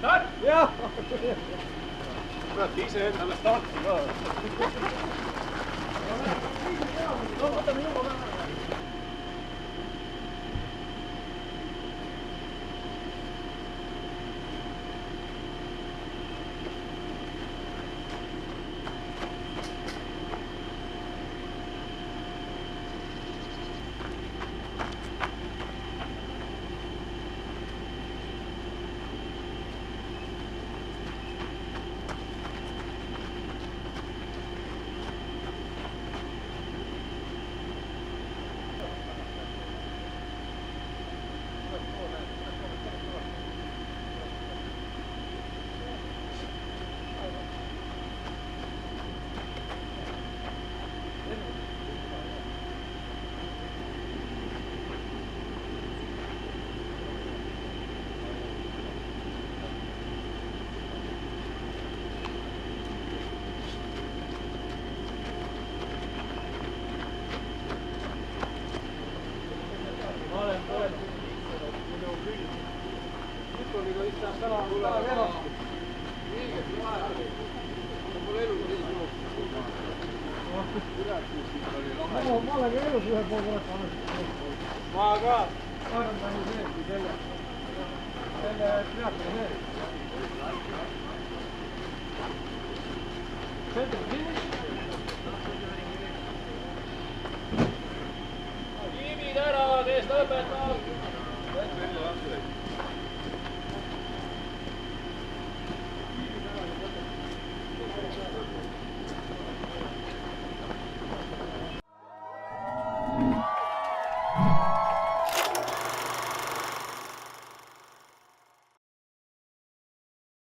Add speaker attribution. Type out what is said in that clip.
Speaker 1: jah.
Speaker 2: kurat, ise endale starti ka.
Speaker 1: no võtame juba ka. Ma olen ka elus ühe pool korraks annud.
Speaker 2: Ma ka.
Speaker 1: Arvan, ta on sees või selle triatloni sees. Sõltum kinni.
Speaker 2: Kiimid ära, kes lõpetab!